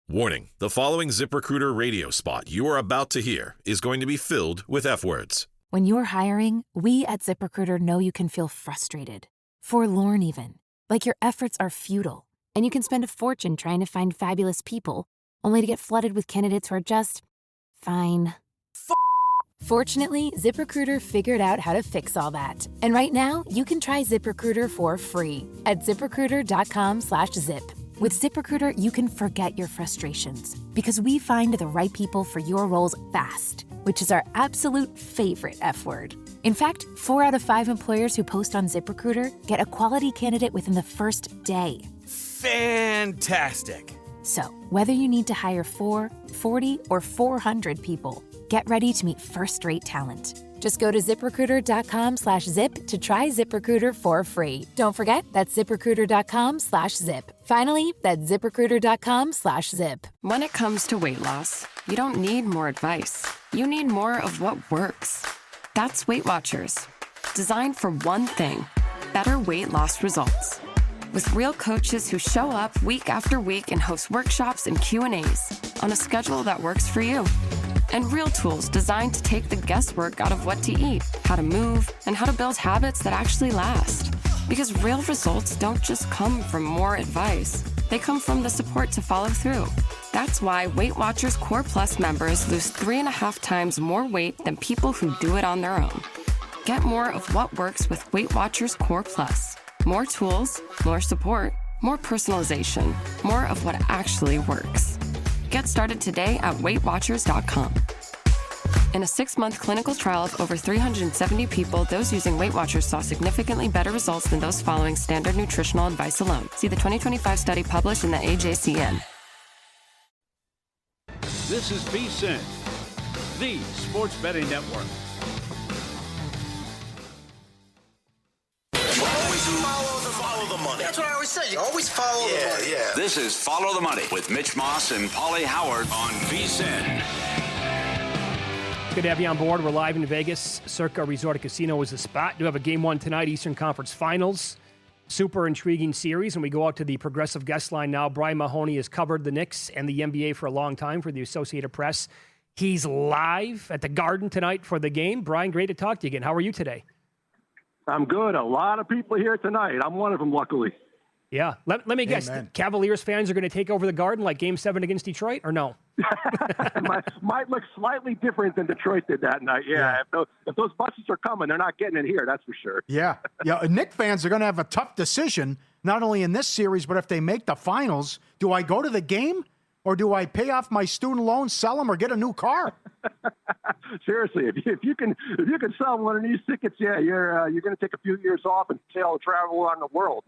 Warning, the following ZipRecruiter radio spot you are about to hear is going to be filled with F-words. When you're hiring, we at ZipRecruiter know you can feel frustrated, forlorn even, like your efforts are futile, and you can spend a fortune trying to find fabulous people, only to get flooded with candidates who are just fine. Fortunately, ZipRecruiter figured out how to fix all that. And right now, you can try ZipRecruiter for free at ZipRecruiter.com/zip. With ZipRecruiter, you can forget your frustrations because we find the right people for your roles fast, which is our absolute favorite F word. In fact, 4 out of 5 employers who post on ZipRecruiter get a quality candidate within the first day. Fantastic. So, whether you need to hire 4, 40, or 400 people, get ready to meet first-rate talent. Just go to ZipRecruiter.com/zip to try ZipRecruiter for free. Don't forget, that's ZipRecruiter.com/zip. Finally, that's ZipRecruiter.com/zip. When it comes to weight loss, you don't need more advice. You need more of what works. That's Weight Watchers, designed for one thing: better weight loss results. With real coaches who show up week after week and host workshops and Q&As on a schedule that works for you. And real tools designed to take the guesswork out of what to eat, how to move, and how to build habits that actually last. Because real results don't just come from more advice. They come from the support to follow through. That's why Weight Watchers Core Plus members lose 3.5 times more weight than people who do it on their own. Get more of what works with Weight Watchers Core Plus. More tools, more support, more personalization, more of what actually works. Get started today at WeightWatchers.com. In a 6-month clinical trial of over 370 people, those using Weight Watchers saw significantly better results than those following standard nutritional advice alone. See the 2025 study published in the AJCN. This is VSiN, the sports betting network. Follow the money. That's what I always say. You always follow the money. Yeah. This is Follow the Money with Mitch Moss and Pauly Howard on VSiN. Good to have you on board. We're live in Vegas. Circa Resort Casino is the spot. Do have a Game 1 tonight, Eastern Conference Finals. Super intriguing series. And we go out to the progressive guest line now. Brian Mahoney has covered the Knicks and the NBA for a long time for the Associated Press. He's live at the Garden tonight for the game. Brian, great to talk to you again. How are you today? I'm good. A lot of people here tonight. I'm one of them, luckily. Yeah. Let me guess. Cavaliers fans are going to take over the Garden like Game 7 against Detroit, or no? Might look slightly different than Detroit did that night. Yeah. If those buses are coming, they're not getting it here. That's for sure. Yeah. Knick fans are going to have a tough decision, not only in this series, but if they make the finals. Do I go to the game, or do I pay off my student loans, sell them, or get a new car? Seriously, if you can sell one of these tickets, yeah, you're going to take a few years off and travel around the world.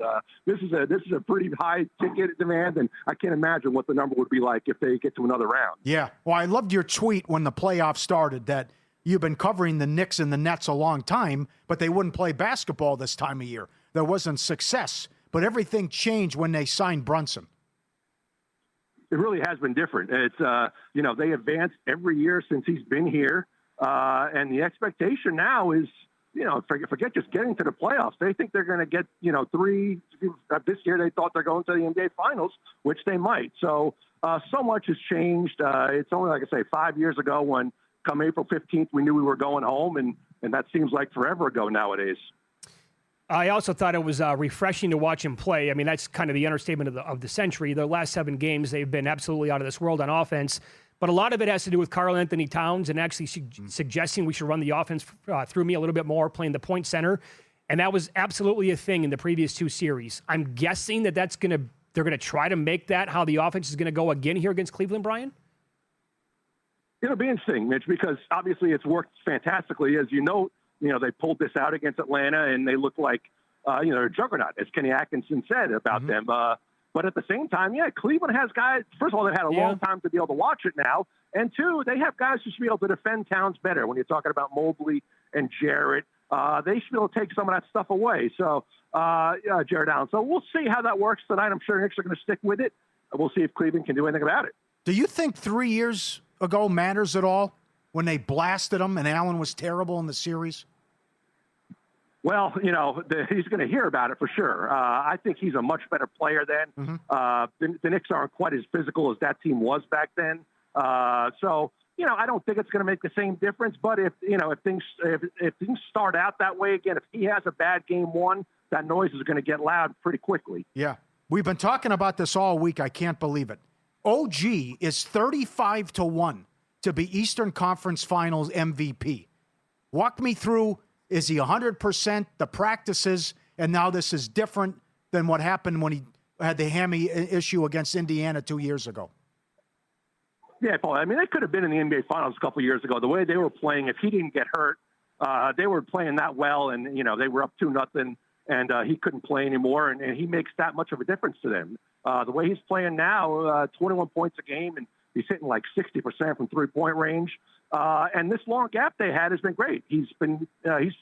This is a pretty high ticket demand, and I can't imagine what the number would be like if they get to another round. Yeah, well, I loved your tweet when the playoffs started that you've been covering the Knicks and the Nets a long time, but they wouldn't play basketball this time of year. There wasn't success, but everything changed when they signed Brunson. It really has been different. It's, they advanced every year since he's been here. And the expectation now is, forget just getting to the playoffs. They think they're going to get, 3. This year they thought they're going to the NBA Finals, which they might. So much has changed. It's only, like I say, 5 years ago when come April 15th, we knew we were going home. And that seems like forever ago nowadays. I also thought it was refreshing to watch him play. I mean, that's kind of the understatement of the century. The last 7 games, they've been absolutely out of this world on offense. But a lot of it has to do with Karl Anthony Towns and actually suggesting we should run the offense through me a little bit more, playing the point center. And that was absolutely a thing in the previous 2 series. I'm guessing they're going to try to make that how the offense is going to go again here against Cleveland, Brian? It'll be interesting, Mitch, because obviously it's worked fantastically. As you know, they pulled this out against Atlanta, and they look like, they're a juggernaut, as Kenny Atkinson said about them. But at the same time, Cleveland has guys, first of all, they've had a long time to be able to watch it now. And 2, they have guys who should be able to defend Towns better. When you're talking about Mobley and Jarrett, they should be able to take some of that stuff away. So, Jarrett Allen. So we'll see how that works tonight. I'm sure Knicks are going to stick with it. We'll see if Cleveland can do anything about it. Do you think 3 years ago matters at all when they blasted him and Allen was terrible in the series? Well, he's going to hear about it for sure. I think he's a much better player then. The Knicks aren't quite as physical as that team was back then. So I don't think it's going to make the same difference. But if things start out that way again, if he has a bad game one, that noise is going to get loud pretty quickly. Yeah. We've been talking about this all week. I can't believe it. OG is 35-1 to be Eastern Conference Finals MVP. Walk me through, is he 100%, the practices, and now this is different than what happened when he had the hammy issue against Indiana 2 years ago? Yeah, Paul, I mean, they could have been in the NBA Finals a couple of years ago. The way they were playing, if he didn't get hurt, they were playing that well, and, they were up 2-0. And he couldn't play anymore, and he makes that much of a difference to them. The way he's playing now, 21 points a game, and he's hitting like 60% from three-point range. And this long gap they had has been great. He's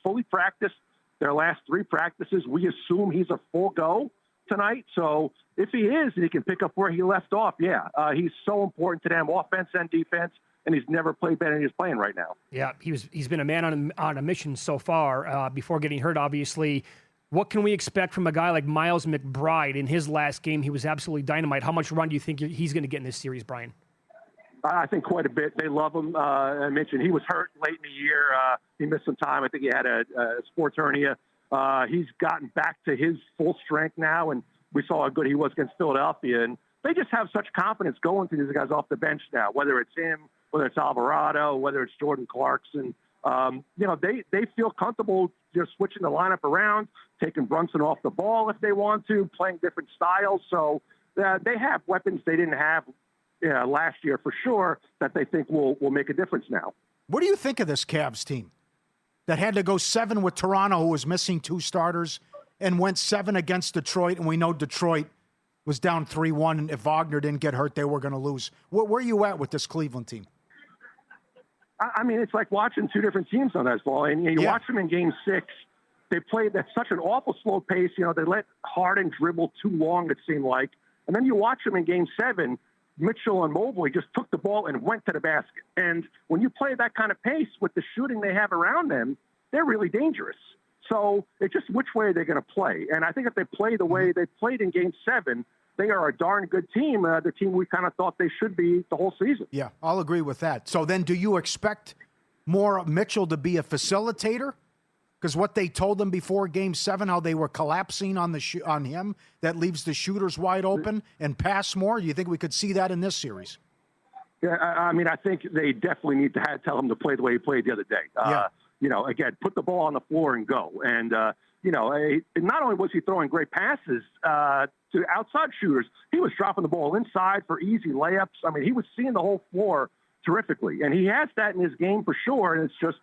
fully practiced their last three practices. We assume he's a full go tonight. So if he is, and he can pick up where he left off, he's so important to them, offense and defense. And he's never played better than he's playing right now. Yeah, he's been a man on a mission so far before getting hurt, obviously. What can we expect from a guy like Miles McBride in his last game? He was absolutely dynamite. How much run do you think he's going to get in this series, Brian? I think quite a bit. They love him. I mentioned he was hurt late in the year. He missed some time. I think he had a sports hernia. He's gotten back to his full strength now, and we saw how good he was against Philadelphia. And they just have such confidence going to these guys off the bench now, whether it's him, whether it's Alvarado, whether it's Jordan Clarkson. They feel comfortable just switching the lineup around, taking Brunson off the ball if they want to, playing different styles. So they have weapons they didn't have last year for sure that they think will make a difference now. What do you think of this Cavs team that had to go 7 with Toronto, who was missing 2 starters, and went 7 against Detroit? And we know Detroit was down 3-1, and if Wagner didn't get hurt, they were going to lose. Where are you at with this Cleveland team? I mean, it's like watching two different teams on that ball. And you watch them in Game 6. They played at such an awful slow pace. They let Harden dribble too long, it seemed like. And then you watch them in Game 7. Mitchell and Mobley just took the ball and went to the basket. And when you play that kind of pace with the shooting they have around them, they're really dangerous. So it's just which way they're going to play. And I think if they play the way they played in Game 7, they are a darn good team, the team we kind of thought they should be the whole season. Yeah, I'll agree with that. So then do you expect more Mitchell to be a facilitator? Because what they told them before Game 7, how they were collapsing on him, that leaves the shooters wide open and pass more. Do you think we could see that in this series? Yeah, I mean, I think they definitely need to tell him to play the way he played the other day. Again, put the ball on the floor and go. And, not only was he throwing great passes to outside shooters, he was dropping the ball inside for easy layups. I mean, he was seeing the whole floor terrifically. And he has that in his game for sure. And it's just,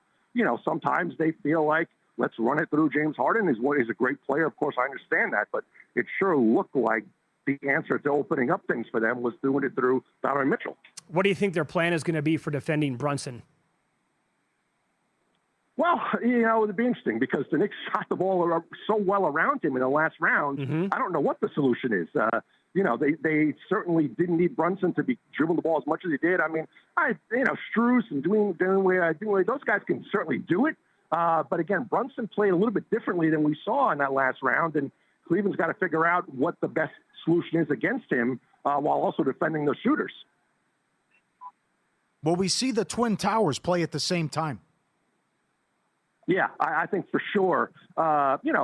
sometimes they feel like, let's run it through James Harden. He's a great player. Of course, I understand that. But it sure looked like the answer to opening up things for them was doing it through Donovan Mitchell. What do you think their plan is going to be for defending Brunson? Well, it'd be interesting because the Knicks shot the ball so well around him in the last round. Mm-hmm. I don't know what the solution is. They certainly didn't need Brunson to be dribbling the ball as much as he did. I mean, Strus and Dinwiddie, those guys can certainly do it. But again, Brunson played a little bit differently than we saw in that last round, and Cleveland's got to figure out what the best solution is against him while also defending those shooters. Will we see the Twin Towers play at the same time? Yeah, I think for sure.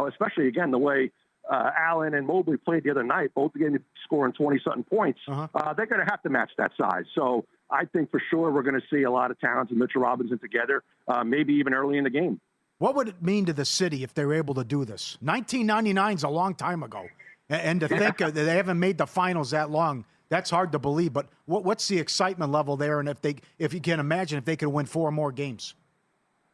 Especially, again, the way Allen and Mobley played the other night, both again scoring 20-something points. Uh-huh. They're going to have to match that size. So I think for sure we're going to see a lot of Towns and Mitchell Robinson together, maybe even early in the game. What would it mean to the city if they were able to do this? 1999 is a long time ago. And to think that they haven't made the finals that long, that's hard to believe. But what's the excitement level there? And if you can imagine if they could win 4 more games.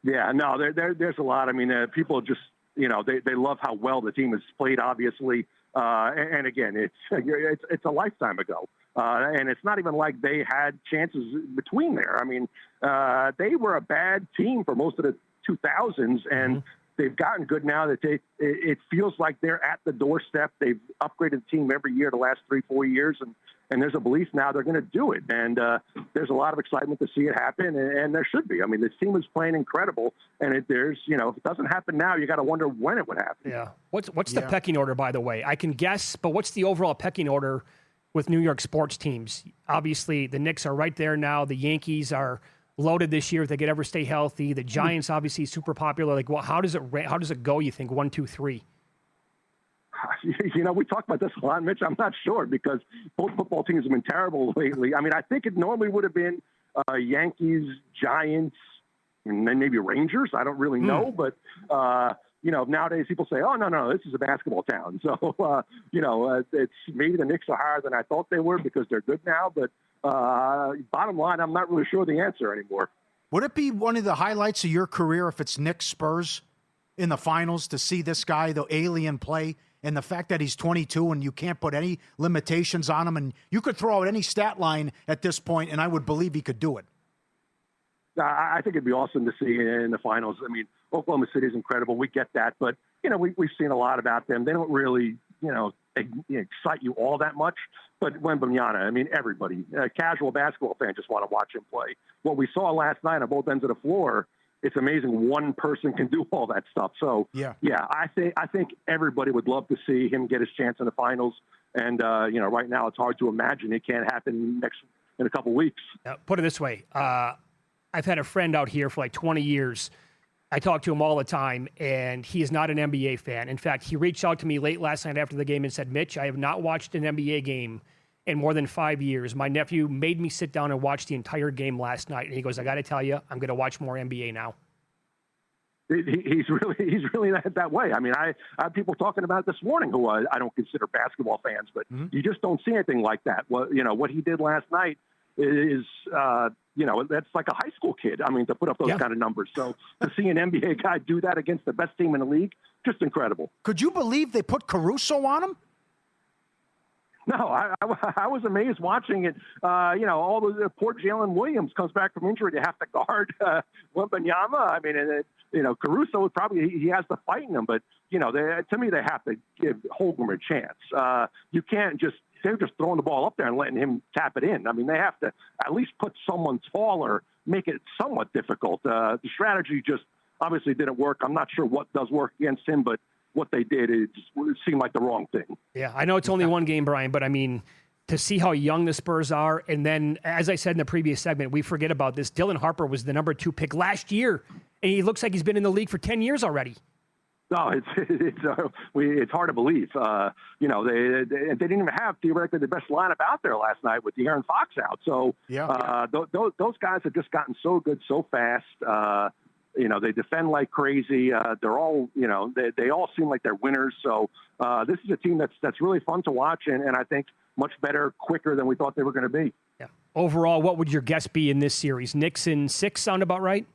Yeah, no, there's a lot. I mean, people just, they love how well the team has played, obviously. And again, it's a lifetime ago. And it's not even like they had chances between there. I mean, they were a bad team for most of the 2000s, and they've gotten good now that it feels like they're at the doorstep. They've upgraded the team every year the last 3-4 years, and And there's a belief now they're going to do it. And there's a lot of excitement to see it happen, and there should be. I mean, this team is playing incredible, and if it doesn't happen now, you got to wonder when it would happen. Yeah. What's the pecking order, by the way? I can guess, but what's the overall pecking order with New York sports teams? Obviously, the Knicks are right there now. The Yankees are loaded this year if they could ever stay healthy. The Giants, obviously, super popular. Like, well, how does it go, you think, 1, 2, 3? We talked about this a lot, Mitch. I'm not sure because both football teams have been terrible lately. I mean, I think it normally would have been Yankees, Giants, and then maybe Rangers. I don't really know, but nowadays people say, "Oh, no, this is a basketball town." So, it's maybe the Knicks are higher than I thought they were because they're good now. But bottom line, I'm not really sure the answer anymore. Would it be one of the highlights of your career if it's Knicks Spurs in the finals to see this guy, the alien, play? And the fact that he's 22 and you can't put any limitations on him, and you could throw out any stat line at this point, and I would believe he could do it. I think it'd be awesome to see in the finals. I mean, Oklahoma City is incredible. We get that, but we've seen a lot about them. They don't really, excite you all that much. But Wembanyama, I mean, everybody, a casual basketball fan, just want to watch him play. What we saw last night on both ends of the floor, it's amazing one person can do all that stuff. So, I think everybody would love to see him get his chance in the finals. And, right now it's hard to imagine it can't happen in a couple weeks. Put it this way. I've had a friend out here for like 20 years. I talk to him all the time, and he is not an NBA fan. In fact, he reached out to me late last night after the game and said, "Mitch, I have not watched an NBA game in more than 5 years. My nephew made me sit down and watch the entire game last night." And he goes, "I got to tell you, I'm going to watch more NBA now." He's really that way. I mean, I have people talking about it this morning who I don't consider basketball fans, but you just don't see anything like that. Well, what he did last night is, that's like a high school kid. I mean, to put up those kind of numbers. So to see an NBA guy do that against the best team in the league, just incredible. Could you believe they put Caruso on him? No, I was amazed watching it. All the poor Jalen Williams comes back from injury to have to guard Wembanyama. I mean, Caruso would he has the fight in him, but to me they have to give Holmgren a chance. You can't they're just throwing the ball up there and letting him tap it in. I mean, they have to at least put someone taller, make it somewhat difficult. The strategy just obviously didn't work. I'm not sure what does work against him, but what they did, it seemed like the wrong thing. Yeah, I know it's only one game, Brian, but I mean, to see how young the Spurs are, and then, as I said in the previous segment, we forget about this. Dylan Harper was the number 2 pick last year, and he looks like he's been in the league for 10 years already. No, it's hard to believe. They didn't even have theoretically the best lineup out there last night with De'Aaron Fox out. So those guys have just gotten so good so fast. They defend like crazy. They're all, they all seem like they're winners. So this is a team that's really fun to watch, and I think much better, quicker than we thought they were going to be. Yeah. Overall, what would your guess be in this series? Knicks in 6 sound about right?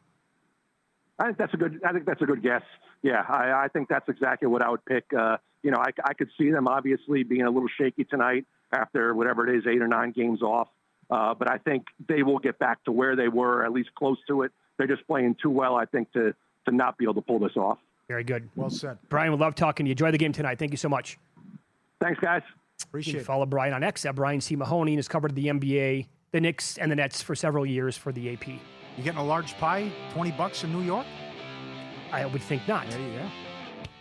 I think that's a good guess. Yeah, I think that's exactly what I would pick. I could see them obviously being a little shaky tonight after whatever it is, 8 or 9 games off. But I think they will get back to where they were, at least close to it. They're just playing too well, I think, to not be able to pull this off. Very good. Well said. Brian, we love talking to you. Enjoy the game tonight. Thank you so much. Thanks, guys. Appreciate it. Follow Brian on X at Brian C. Mahoney, and has covered the NBA, the Knicks, and the Nets for several years for the AP. You getting a large pie, $20 in New York? I would think not. There you go.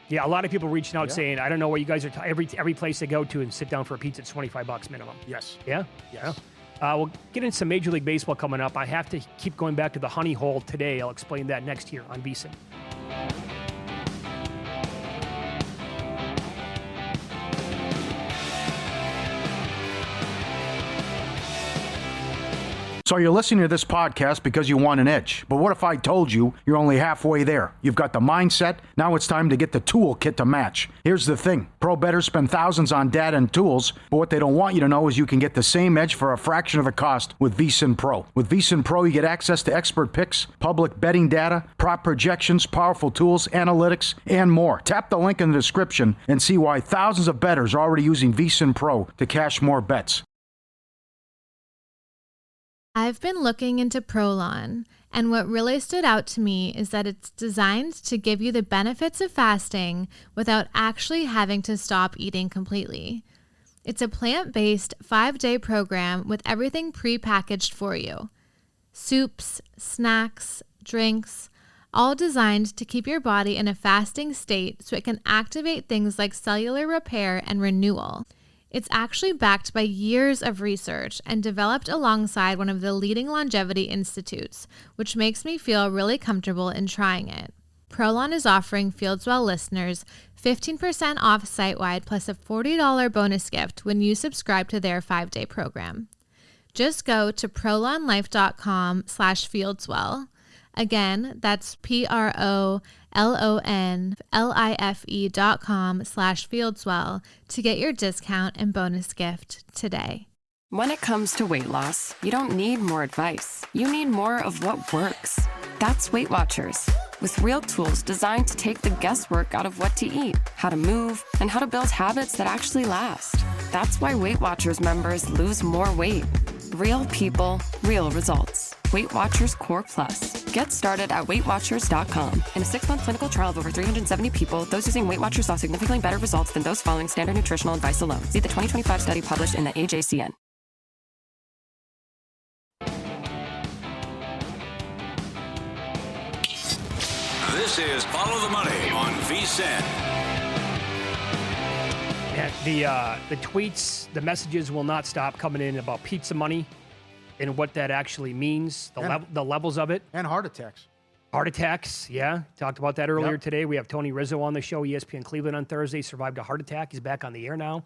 Yeah, a lot of people reaching out saying, I don't know where you guys are. Every place they go to and sit down for a pizza, it's $25 minimum. Yes. Yeah? Yes. Yeah. We'll get into some Major League Baseball coming up. I have to keep going back to the honey hole today. I'll explain that next here on VSiN. So you're listening to this podcast because you want an edge. But what if I told you you're only halfway there? You've got the mindset. Now it's time to get the toolkit to match. Here's the thing. Pro bettors spend thousands on data and tools, but what they don't want you to know is you can get the same edge for a fraction of the cost with VSiN Pro. With VSiN Pro, you get access to expert picks, public betting data, prop projections, powerful tools, analytics, and more. Tap the link in the description and see why thousands of bettors are already using VSiN Pro to cash more bets. I've been looking into Prolon, and what really stood out to me is that it's designed to give you the benefits of fasting without actually having to stop eating completely. It's a plant-based 5-day program with everything pre-packaged for you. Soups, snacks, drinks, all designed to keep your body in a fasting state so it can activate things like cellular repair and renewal. It's actually backed by years of research and developed alongside one of the leading longevity institutes, which makes me feel really comfortable in trying it. Prolon is offering FieldSwell listeners 15% off site-wide plus a $40 bonus gift when you subscribe to their 5-day program. Just go to prolonlife.com/FieldSwell. Again, that's prolonlife.com/FieldSwell to get your discount and bonus gift today. When it comes to weight loss, you don't need more advice. You need more of what works. That's Weight Watchers, with real tools designed to take the guesswork out of what to eat, how to move, and how to build habits that actually last. That's why Weight Watchers members lose more weight. Real people, real results. Weight Watchers Core Plus. Get started at WeightWatchers.com. In a 6-month clinical trial of over 370 people, those using Weight Watchers saw significantly better results than those following standard nutritional advice alone. See the 2025 study published in the AJCN. This is Follow the Money on VSiN. Yeah, the tweets, the messages will not stop coming in about pizza money and what that actually means, the levels of it. And heart attacks. Heart attacks, yeah. Talked about that earlier today. We have Tony Rizzo on the show, ESPN Cleveland on Thursday. Survived a heart attack. He's back on the air now.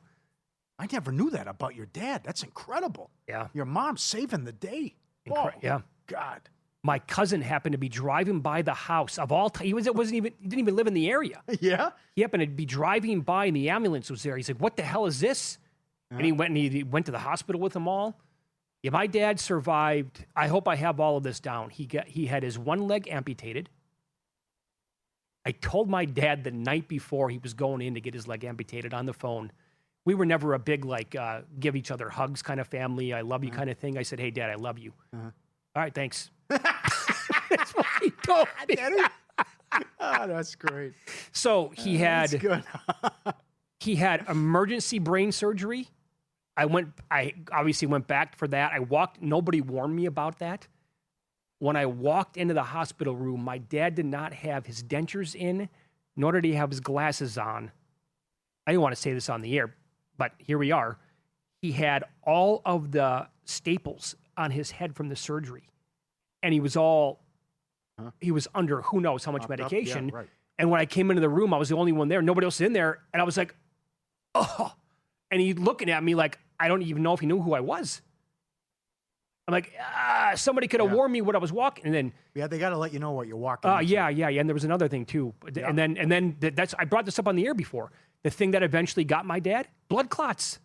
I never knew that about your dad. That's incredible. Yeah. Your mom's saving the day. Yeah. God. My cousin happened to be driving by the house of all time. He didn't even live in the area. Yeah. He happened to be driving by and the ambulance was there. He's like, "What the hell is this?" And he went to the hospital with them all. Yeah, my dad survived. I hope I have all of this down. He had his one leg amputated. I told my dad the night before he was going in to get his leg amputated on the phone. We were never a big give each other hugs kind of family. I love you kind of thing. I said, "Hey, Dad, I love you." All right, thanks. That's what he told me. Oh, that's great. So he had That's good. he had emergency brain surgery. I obviously went back for that. Nobody warned me about that. When I walked into the hospital room, my dad did not have his dentures in, nor did he have his glasses on. I didn't want to say this on the air, but here we are. He had all of the staples on his head from the surgery. And he was under who knows how much medication. Yeah, right. And when I came into the room, I was the only one there. Nobody else was in there. And I was like, oh. And he looking at me like, I don't even know if he knew who I was. I'm like, somebody could have warned me what I was walking. And then, they got to let you know what you're walking. Yeah. And there was another thing too. Yeah. And then I brought this up on the air before. The thing that eventually got my dad, blood clots.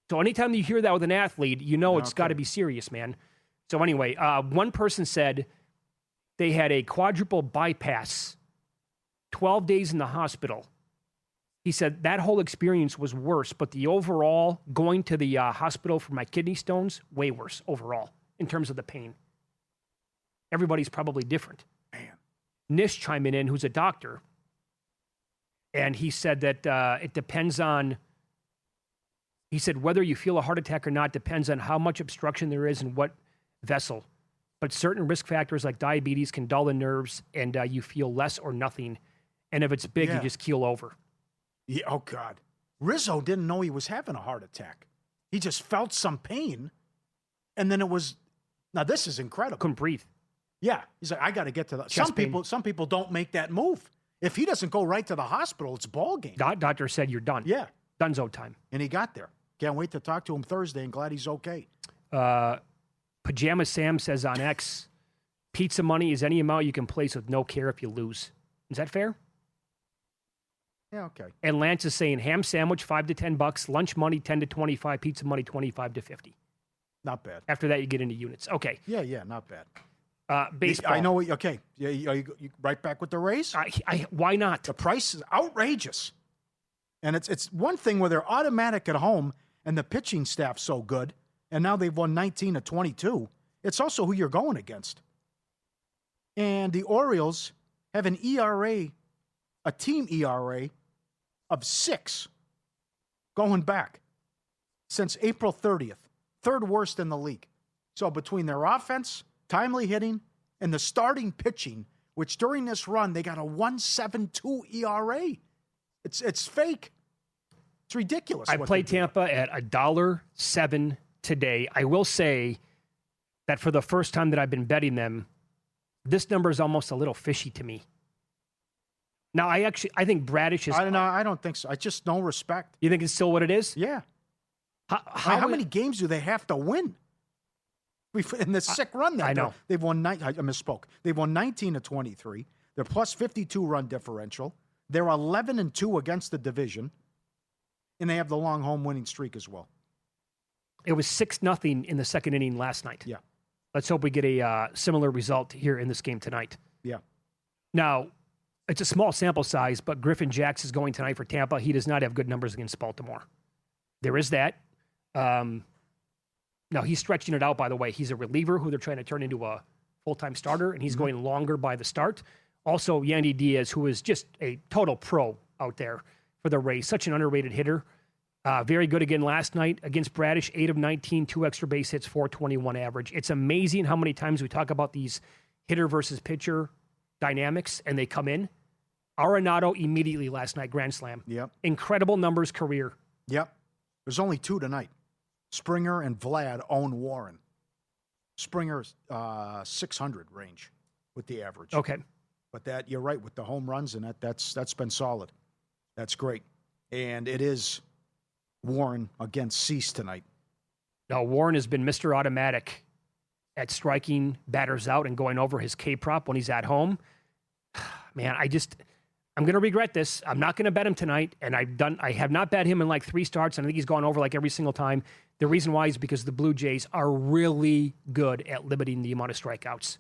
So anytime you hear that with an athlete, it's got to be serious, man. So anyway, one person said they had a quadruple bypass, 12 days in the hospital. He said that whole experience was worse, but the overall going to the hospital for my kidney stones, way worse overall in terms of the pain. Everybody's probably different. Man. Nish chiming in, who's a doctor, and he said that it depends on, he said whether you feel a heart attack or not depends on how much obstruction there is and what vessel. But certain risk factors like diabetes can dull the nerves and you feel less or nothing. And if it's big, you just keel over. Yeah, oh, God. Rizzo didn't know he was having a heart attack. He just felt some pain. And then it was, now this is incredible. Couldn't breathe. Yeah. He's like, I got to get to the, some people don't make that move. If he doesn't go right to the hospital, it's ball game. Doctor said you're done. Yeah. Dunzo time. And he got there. Can't wait to talk to him Thursday and glad he's okay. Pajama Sam says on X, pizza money is any amount you can place with no care if you lose. Is that fair? Yeah, okay. And Lance is saying ham sandwich $5 to $10, lunch money 10 to 25, pizza money 25 to 50. Not bad. After that, you get into units. Okay. Yeah, not bad. Baseball. I know what. Okay. Yeah, you right back with the raise? Why not? The price is outrageous. And it's one thing where they're automatic at home and the pitching staff's so good, and now they've won 19 of 22. It's also who you're going against. And the Orioles have an ERA, a team ERA of 6 going back. since April 30th. Third worst in the league. So between their offense, timely hitting, and the starting pitching, which during this run, they got a 1.72 ERA. It's fake. It's ridiculous. I played Tampa at $1.07 today. I will say that for the first time that I've been betting them, this number is almost a little fishy to me. Now, I think Bradish is... I don't think so. I just no respect. You think it's still what it is? Yeah. How many games do they have to win? In this sick run that I know. They've won... I misspoke. They've won 19 of 23. They're plus 52 run differential. They're 11-2 against the division. And they have the long home winning streak as well. It was 6-0 in the second inning last night. Yeah. Let's hope we get a similar result here in this game tonight. Yeah. Now, it's a small sample size, but Griffin Jax is going tonight for Tampa. He does not have good numbers against Baltimore. There is that. Now, he's stretching it out, by the way. He's a reliever who they're trying to turn into a full-time starter, and he's going longer by the start. Also, Yandy Diaz, who is just a total pro out there for the Rays. Such an underrated hitter. Very good again last night against Bradish. 8 of 19, 2 extra base hits, 421 average. It's amazing how many times we talk about these hitter versus pitcher dynamics, and they come in. Arenado immediately last night, grand slam. Yep. Incredible numbers, career. Yep. There's only 2 tonight. Springer and Vlad own Warren. Springer's 600 range with the average. Okay. But that, you're right, with the home runs, and that's been solid. That's great. And it is Warren against Cease tonight. Now, Warren has been Mr. Automatic at striking batters out and going over his K-prop when he's at home. Man, I'm going to regret this. I'm not going to bet him tonight, and I have not bet him in like 3 starts, and I think he's gone over like every single time. The reason why is because the Blue Jays are really good at limiting the amount of strikeouts.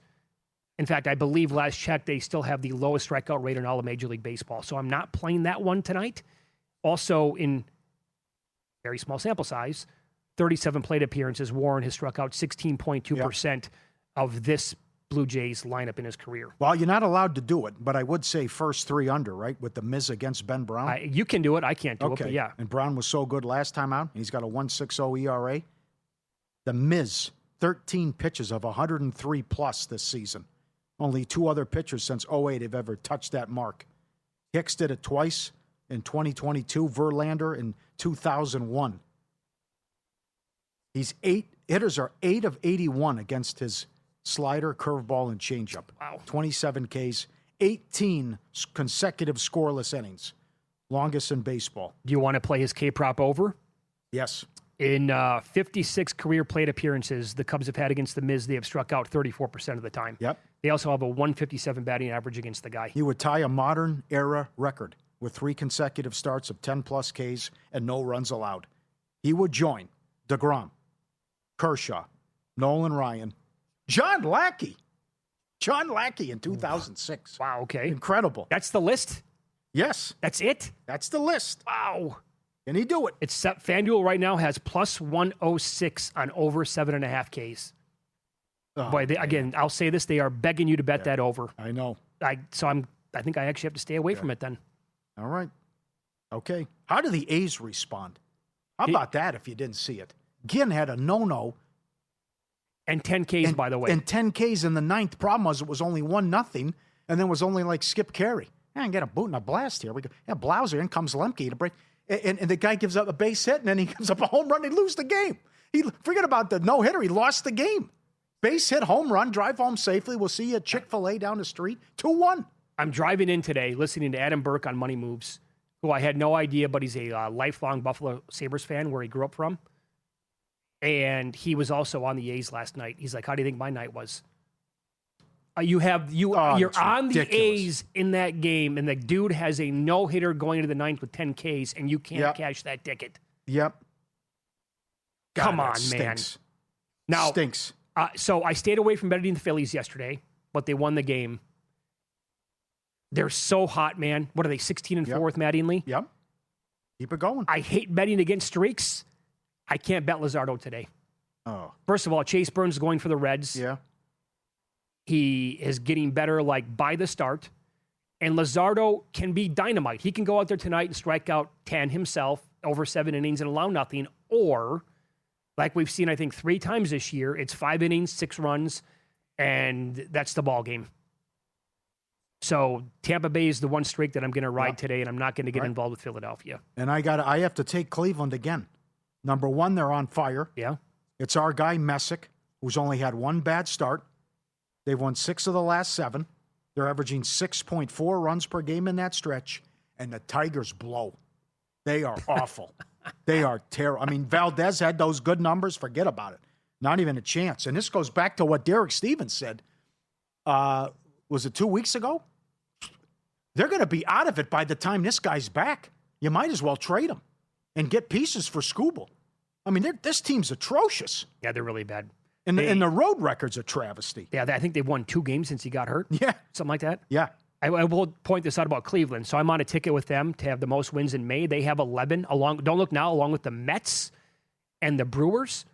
In fact, I believe last check, they still have the lowest strikeout rate in all of Major League Baseball. So I'm not playing that one tonight. Also, in very small sample size, 37 plate appearances, Warren has struck out 16.2% of this Blue Jays lineup in his career. Well, you're not allowed to do it, but I would say first 3 under, right, with the Miz against Ben Brown. You can do it. I can't do it, but yeah. And Brown was so good last time out, and he's got a 1.60 ERA. The Miz, 13 pitches of 103+ this season. Only 2 other pitchers since 2008 have ever touched that mark. Hicks did it twice in 2022, Verlander in 2001. Hitters are 8 of 81 against his slider, curveball, and changeup. Wow. 27 Ks, 18 consecutive scoreless innings. Longest in baseball. Do you want to play his K-prop over? Yes. In 56 career plate appearances the Cubs have had against the Miz, they have struck out 34% of the time. Yep. They also have a 157 batting average against the guy. He would tie a modern era record with 3 consecutive starts of 10+ Ks and no runs allowed. He would join DeGrom, Kershaw, Nolan Ryan, John Lackey in 2006. Wow, okay. Incredible. That's the list? Yes. That's it? That's the list. Wow. Can he do it? It's FanDuel right now has plus 106 on over 7.5 Ks. Oh, Boy, again, I'll say this, they are begging you to bet that over. I know. I think I actually have to stay away from it then. All right. Okay. How do the A's respond? How about that if you didn't see it? Ginn had a no-no. And 10 Ks, by the way. And 10 Ks in the 9th. Problem was it was only 1-0, and then was only like Skip Carey. I get a boot and a blast here. We go, Blauser, in comes Lemke to break. And the guy gives up a base hit, and then he gives up a home run and he loses the game. Forget about the no-hitter. He lost the game. Base hit, home run, drive home safely. We'll see you at Chick-fil-A down the street. 2-1. I'm driving in today listening to Adam Burke on Money Moves, who I had no idea, but he's a lifelong Buffalo Sabres fan where he grew up from. And he was also on the A's last night. He's like, how do you think my night was? You're on the A's in that game, and the dude has a no-hitter going into the 9th with 10 Ks, and you can't cash that ticket. Yep. Come on, man. Now, stinks. So I stayed away from betting the Phillies yesterday, but they won the game. They're so hot, man. What are they, 16-4 with Mattingly? Yep. Keep it going. I hate betting against streaks. I can't bet Luzardo today. Oh. First of all, Chase Burns is going for the Reds. Yeah. He is getting better, like, by the start. And Luzardo can be dynamite. He can go out there tonight and strike out 10 himself over 7 innings and allow nothing. or like we've seen, I think 3 times this year, it's 5 innings, 6 runs, and that's the ball game. So Tampa Bay is the one streak that I'm going to ride today, and I'm not going to get involved with Philadelphia. And I have to take Cleveland again. Number 1, they're on fire. Yeah. It's our guy, Messick, who's only had 1 bad start. They've won 6 of the last 7. They're averaging 6.4 runs per game in that stretch, and the Tigers blow. They are awful. They are terrible. I mean, Valdez had those good numbers. Forget about it. Not even a chance. And this goes back to what Derek Stevens said. Was it 2 weeks ago? They're going to be out of it by the time this guy's back. You might as well trade him and get pieces for Skubal. I mean, this team's atrocious. Yeah, they're really bad. And the road record's a travesty. Yeah, I think they've won 2 games since he got hurt. Yeah. Something like that. Yeah. I will point this out about Cleveland. So I'm on a ticket with them to have the most wins in May. They have 11, don't look now, along with the Mets and the Brewers.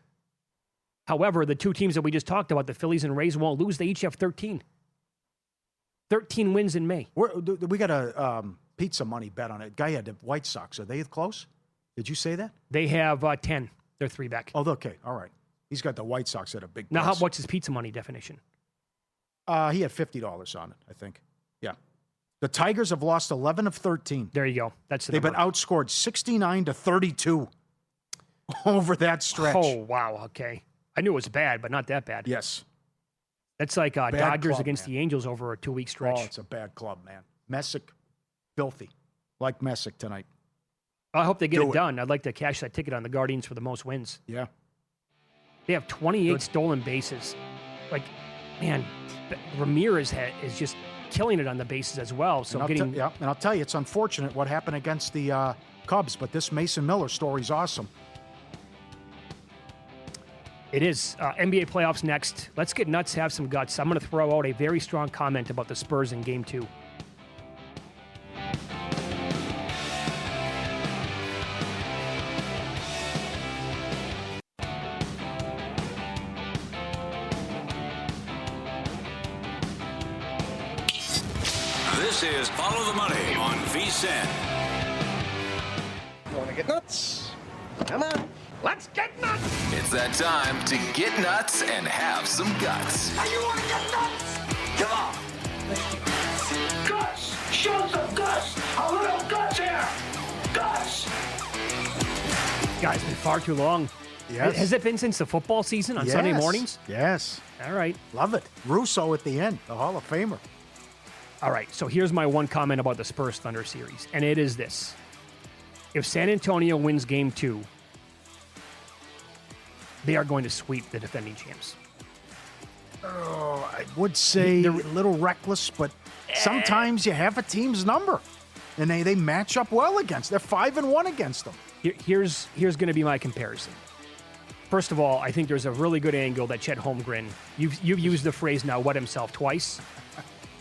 However, the 2 teams that we just talked about, the Phillies and Rays, won't lose. They each have 13. 13 wins in May. We got a pizza money bet on it. Guy had the White Sox. Are they close? Did you say that? They have 10. They're 3 back. Oh, okay. All right. He's got the White Sox at a big Now, price. what's his pizza money definition? He had $50 on it, I think. Yeah. The Tigers have lost 11 of 13. There you go. That's the They've number. been outscored 69-32 over that stretch. Oh, wow. Okay. I knew it was bad, but not that bad. Yes. That's like Dodgers club, against man. the Angels over a 2-week stretch. Oh, it's a bad club, man. Messick, filthy. Like Messick tonight. I hope they get it done. I'd like to cash that ticket on the Guardians for the most wins. Yeah. They have 28 stolen bases. Like, man, Ramirez is just killing it on the bases as well. So and I'll tell you, it's unfortunate what happened against the Cubs, but this Mason Miller story is awesome. It is. NBA playoffs next. Let's get nuts, have some guts. I'm going to throw out a very strong comment about the Spurs in Game 2. This is Follow the Money on VSiN. You want to get nuts? Come on. Let's get nuts! It's that time to get nuts and have some guts. Hey, you want to get nuts? Come on. Guts! Show some guts! A little guts here! Guts! Guys, it's been far too long. Yes. Has it been since the football season on Sunday mornings? Yes. All right. Love it. Russo at the end, the Hall of Famer. All right, so here's my one comment about the Spurs Thunder series, and it is this. If San Antonio wins Game 2, they are going to sweep the defending champs. Oh, I would say a little reckless, but sometimes you have a team's number, and they match up well against. They're 5-1 against them. Here's going to be my comparison. First of all, I think there's a really good angle that Chet Holmgren, you've used the phrase now, wet himself twice,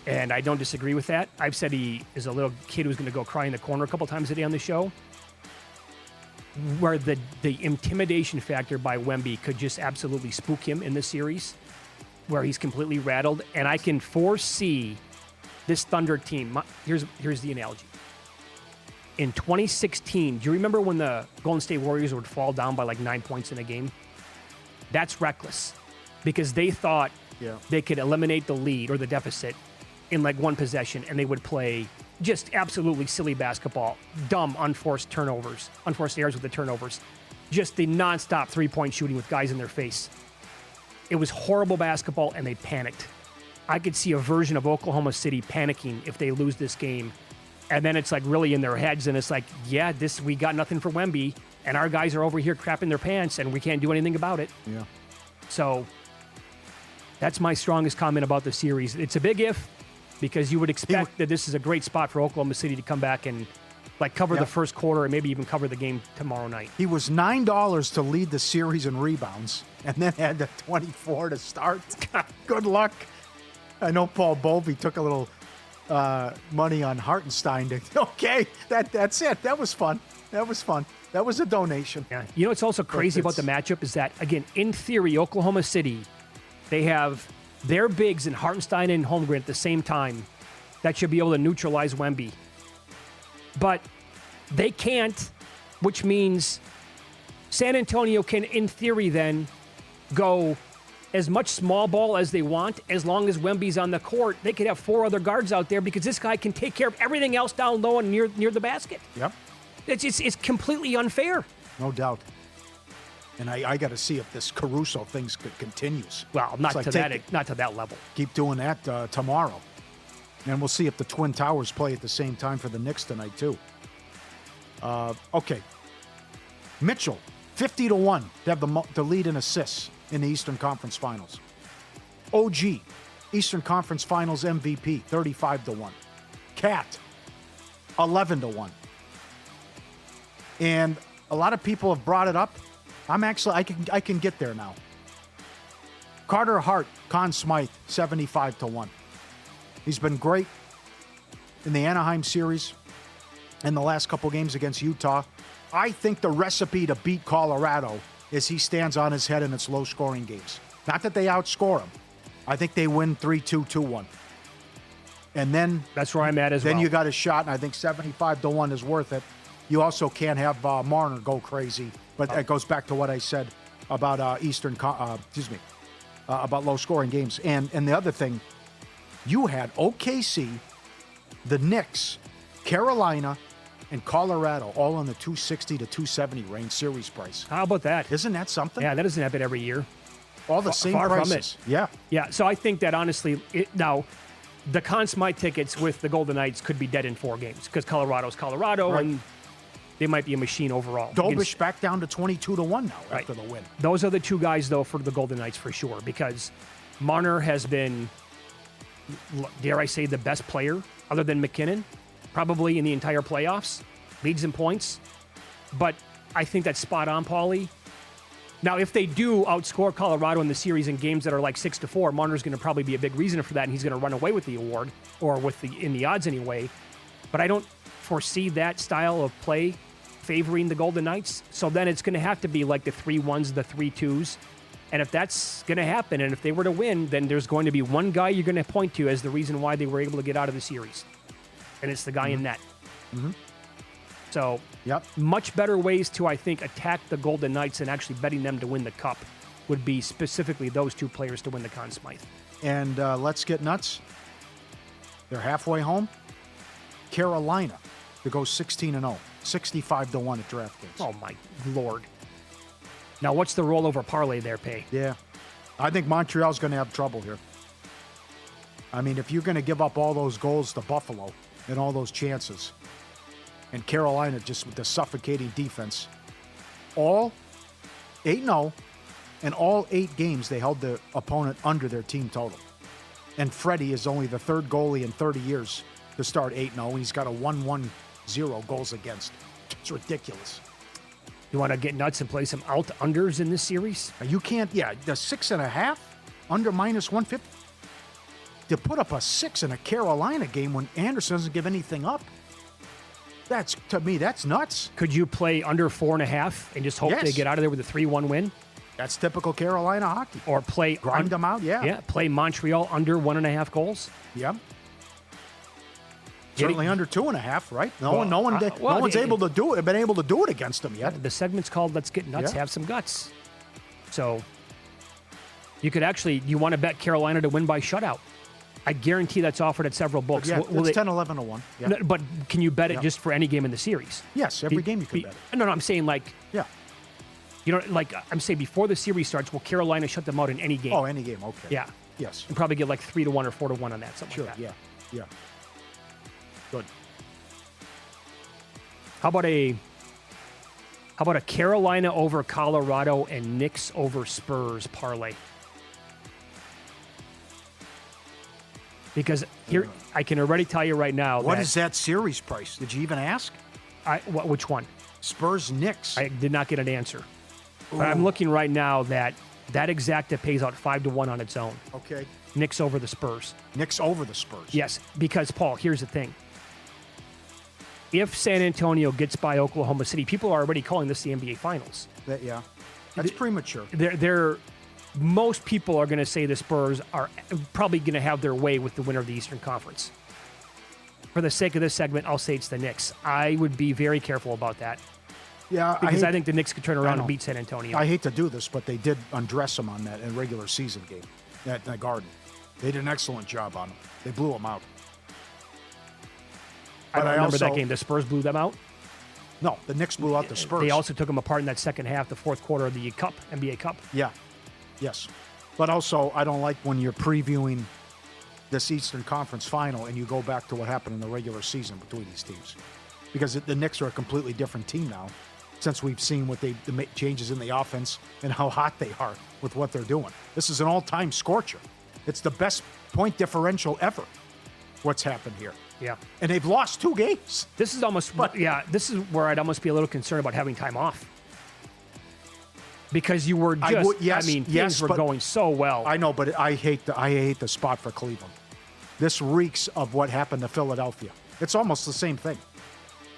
and I don't disagree with that. I've said he is a little kid who's going to go cry in the corner a couple times a day on the show, where the intimidation factor by Wemby could just absolutely spook him in this series, where he's completely rattled. And I can foresee this Thunder team. Here's the analogy. In 2016, do you remember when the Golden State Warriors would fall down by like 9 points in a game? That's reckless because they thought they could eliminate the lead or the deficit in like one possession, and they would play just absolutely silly basketball, dumb, unforced turnovers, unforced errors with the turnovers, just the nonstop three-point shooting with guys in their face. It was horrible basketball, and they panicked. I could see a version of Oklahoma City panicking if they lose this game, and then it's like really in their heads, and it's like, yeah, we got nothing for Wemby, and our guys are over here crapping their pants, and we can't do anything about it. Yeah. So that's my strongest comment about the series. It's a big if, because you would expect that this is a great spot for Oklahoma City to come back and like cover the first quarter and maybe even cover the game tomorrow night. He was $9 to lead the series in rebounds and then had the 24 to start. Good luck. I know Paul Bovey took a little money on Hartenstein. Okay, that's it. That was fun. That was a donation. Yeah. You know what's also crazy about the matchup is that, again, in theory, Oklahoma City, they have their bigs in Hartenstein and Holmgren at the same time that should be able to neutralize Wemby. But they can't, which means San Antonio can, in theory, then go as much small ball as they want, as long as Wemby's on the court. They could have 4 other guards out there because this guy can take care of everything else down low and near the basket. Yep. It's completely unfair. No doubt. And I got to see if this Caruso thing continues. Well, not to that level. Keep doing that tomorrow. And we'll see if the Twin Towers play at the same time for the Knicks tonight, too. Okay. Mitchell, 50-1 to have the lead in assists in the Eastern Conference Finals. OG, Eastern Conference Finals MVP, 35-1. Cat, 11-1. And a lot of people have brought it up. I can get there now. Carter Hart, Conn Smythe, 75-1. He's been great in the Anaheim series and the last couple games against Utah. I think the recipe to beat Colorado is he stands on his head in its low-scoring games. Not that they outscore him. I think they win 3-2, 2-1. And then... That's where I'm at as well. Then you got a shot, and I think 75-1 is worth it. You also can't have Marner go crazy. But it goes back to what I said about about low-scoring games. And the other thing, you had OKC, the Knicks, Carolina, and Colorado all in the 260 to 270 range series price. How about that? Isn't that something? Yeah, that doesn't happen every year. All the same far prices. From it. Yeah. So I think that honestly, now the Conn Smythe tickets with the Golden Knights could be dead in 4 games because Colorado's Colorado and they might be a machine overall. Dobish back down to 22-1 now after the win. Those are the 2 guys though for the Golden Knights for sure because Marner has been, dare I say, the best player other than McKinnon, probably in the entire playoffs. Leads in points. But I think that's spot on, Pauly. Now, if they do outscore Colorado in the series in games that are like 6-4, Marner's going to probably be a big reason for that, and he's going to run away with the award, or in the odds anyway. But I don't foresee that style of play favoring the Golden Knights. So then it's going to have to be like the 3-1s, the 3-2s. And if that's going to happen, and if they were to win, then there's going to be one guy you're going to point to as the reason why they were able to get out of the series. And it's the guy in net. Mm-hmm. So, much better ways to, I think, attack the Golden Knights and actually betting them to win the Cup would be specifically those 2 players to win the Conn Smythe. And let's get nuts. They're halfway home. Carolina to go 16-0, 65-1 at DraftKings. Oh, my Lord. Now, what's the rollover parlay there, Pay? Yeah. I think Montreal's going to have trouble here. I mean, if you're going to give up all those goals to Buffalo and all those chances, and Carolina just with the suffocating defense, all 8-0, and all 8 games they held the opponent under their team total. And Freddie is only the 3rd goalie in 30 years to start 8-0, and he's got a 1-1-0 goals against. It's ridiculous. You want to get nuts and play some out-unders in this series? You can't, the 6.5 under -150. To put up a 6 in a Carolina game when Anderson doesn't give anything up, to me, that's nuts. Could you play under 4.5 and just hope they get out of there with a 3-1 win? That's typical Carolina hockey. Or play... Grind them out, Yeah, play Montreal under 1.5 goals. Yep. Certainly under 2.5, right? No one's able to do it. Been able to do it against them yet. The segment's called "Let's Get Nuts, Have Some Guts." So you could actually, you want to bet Carolina to win by shutout. I guarantee that's offered at several books. Yeah, it's 10-11-1. Yeah. No, but can you bet it just for any game in the series? Yes, every game you can bet it. No, I'm saying I'm saying before the series starts, will Carolina shut them out in any game? Oh, any game, okay. Yeah. Yes. And probably get like 3-1 or 4-1 on that, something like that. Yeah. Good. How about a Carolina over Colorado and Knicks over Spurs parlay? Because here, I can already tell you right now. What is that series price? Did you even ask? Which one? Spurs Knicks. I did not get an answer. But I'm looking right now that exacta pays out 5-1 on its own. Okay. Knicks over the Spurs. Knicks over the Spurs. Yes, because, Paul, here's the thing. If San Antonio gets by Oklahoma City, people are already calling this the NBA Finals. That's premature. Most people are going to say the Spurs are probably going to have their way with the winner of the Eastern Conference. For the sake of this segment, I'll say it's the Knicks. I would be very careful about that. Yeah, because I think the Knicks could turn around and beat San Antonio. I hate to do this, but they did undress them on that in a regular season game at the Garden. They did an excellent job on them. They blew them out. I remember that game. The Spurs blew them out? No, the Knicks blew out the Spurs. They also took them apart in that second half, the fourth quarter of the Cup, NBA Cup. Yeah, yes. But also, I don't like when you're previewing this Eastern Conference final and you go back to what happened in the regular season between these teams. Because the Knicks are a completely different team now since we've seen what the changes in the offense and how hot they are with what they're doing. This is an all-time scorcher. It's the best point differential ever, what's happened here. Yeah. And they've lost 2 games. This is almost, this is where I'd almost be a little concerned about having time off. Because you were just, things were going so well. I know, but I hate the spot for Cleveland. This reeks of what happened to Philadelphia. It's almost the same thing.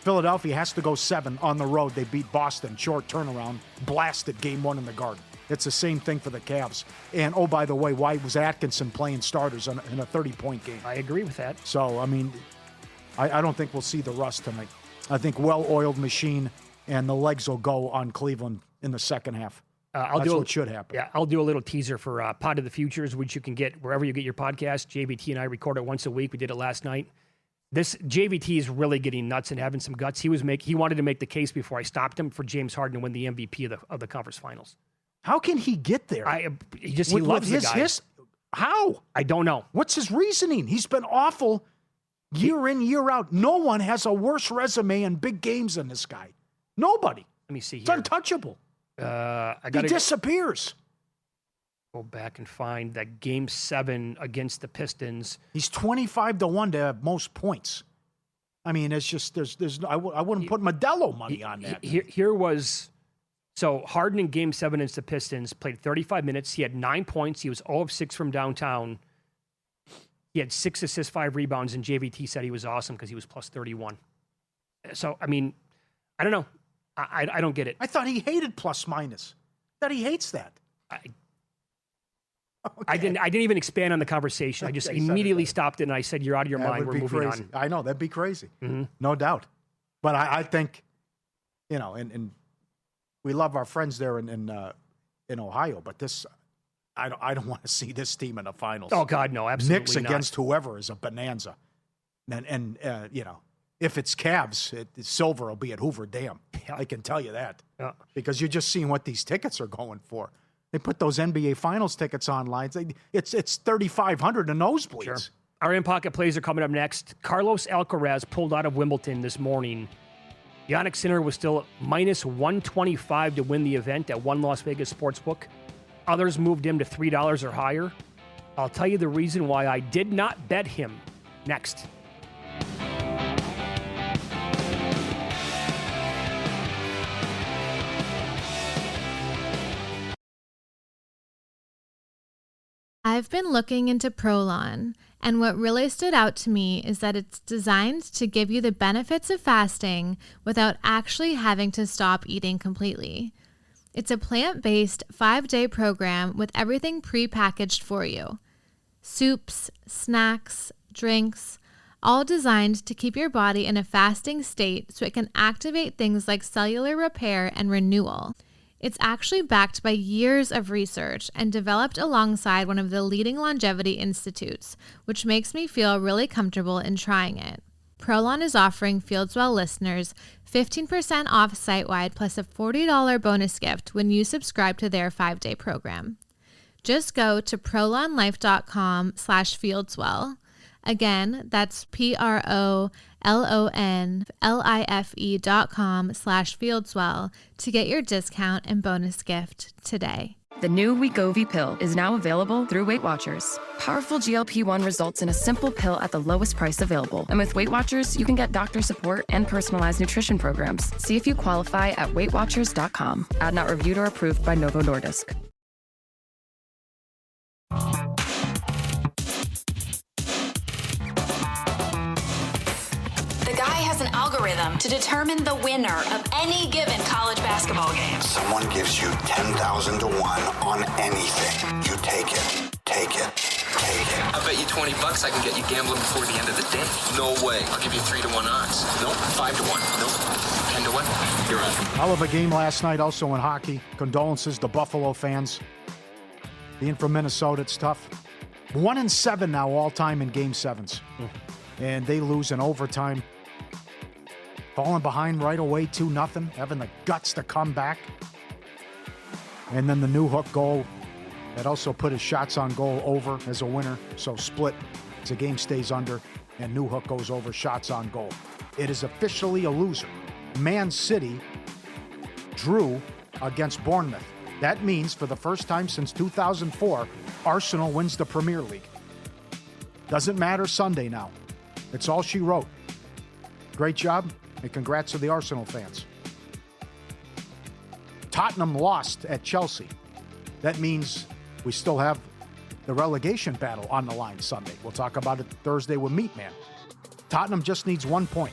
Philadelphia has to go 7 on the road. They beat Boston, short turnaround, blasted game 1 in the Garden. It's the same thing for the Cavs. And, oh, by the way, why was Atkinson playing starters in a 30-point game? I agree with that. So, I mean, I don't think we'll see the rust tonight. I think well-oiled machine, and the legs will go on Cleveland in the second half. That's what should happen. Yeah, I'll do a little teaser for Pod of the Futures, which you can get wherever you get your podcast. JVT and I record it once a week. We did it last night. This JVT is really getting nuts and having some guts. He wanted to make the case before I stopped him for James Harden to win the MVP of the conference finals. How can he get there? He loves the guy. How? I don't know. What's his reasoning? He's been awful year in, year out. No one has a worse resume in big games than this guy. Nobody. Let me see here. It's untouchable. He disappears. Go back and find that Game 7 against the Pistons. He's 25-1 to have most points. I mean, it's just I wouldn't put Modelo money on that. Here was Harden in Game 7 against the Pistons played 35 minutes. He had 9 points. He was 0 of 6 from downtown. He had 6 assists, 5 rebounds, and JVT said he was awesome because he was plus 31. So I mean, I don't know. I don't get it. I thought he hated plus minus. That he hates that. I didn't even expand on the conversation. I just immediately stopped it and I said, "You're out of your mind. We're moving on." I know that'd be crazy, no doubt. But I think, and we love our friends there in Ohio. But this, I don't want to see this team in the finals. Oh God, no, absolutely Knicks against whoever is a bonanza, and if it's Cavs, silver will be at Hoover Dam. Yeah. I can tell you that because you're just seeing what these tickets are going for. They put those NBA Finals tickets online. It's $3,500 in nosebleeds. Sure. Our in-pocket plays are coming up next. Carlos Alcaraz pulled out of Wimbledon this morning. Jannik Sinner was still minus 125 to win the event at one Las Vegas sportsbook. Others moved him to $3 or higher. I'll tell you the reason why I did not bet him next. I've been looking into Prolon, and what really stood out to me is that it's designed to give you the benefits of fasting without actually having to stop eating completely. It's a plant-based 5-day program with everything pre-packaged for you. Soups, snacks, drinks, all designed to keep your body in a fasting state so it can activate things like cellular repair and renewal. It's actually backed by years of research and developed alongside one of the leading longevity institutes, which makes me feel really comfortable in trying it. Prolon is offering FieldSwell listeners 15% off site-wide plus a $40 bonus gift when you subscribe to their 5-day program. Just go to prolonlife.com/FieldSwell. Again, that's prolonlife.com/FieldSwell to get your discount and bonus gift today. The new Wegovy pill is now available through Weight Watchers. Powerful GLP-1 results in a simple pill at the lowest price available. And with Weight Watchers, you can get doctor support and personalized nutrition programs. See if you qualify at WeightWatchers.com. Ad not reviewed or approved by Novo Nordisk. An algorithm to determine the winner of any given college basketball game. Someone gives you 10,000 to 1 on anything. You take it. Take it. Take it. I bet you $20, I can get you gambling before the end of the day. No way. I'll give you 3-1 odds. Nope. 5-1. Nope. 10-1. You're on. Hell of a game last night also in hockey. Condolences to Buffalo fans. Being from Minnesota, it's tough. 1-7 now all-time in Game 7s. And they lose in overtime. Falling behind right away, 2-0. Having the guts to come back. And then the Newhook goal that also put his shots on goal over as a winner. So split as the game stays under. And Newhook goes over shots on goal. It is officially a loser. Man City drew against Bournemouth. That means for the first time since 2004, Arsenal wins the Premier League. Doesn't matter Sunday now. It's all she wrote. Great job, and congrats to the Arsenal fans. Tottenham lost at Chelsea. That means we still have the relegation battle on the line Sunday. We'll talk about it Thursday with Meatman. Tottenham just needs 1 point.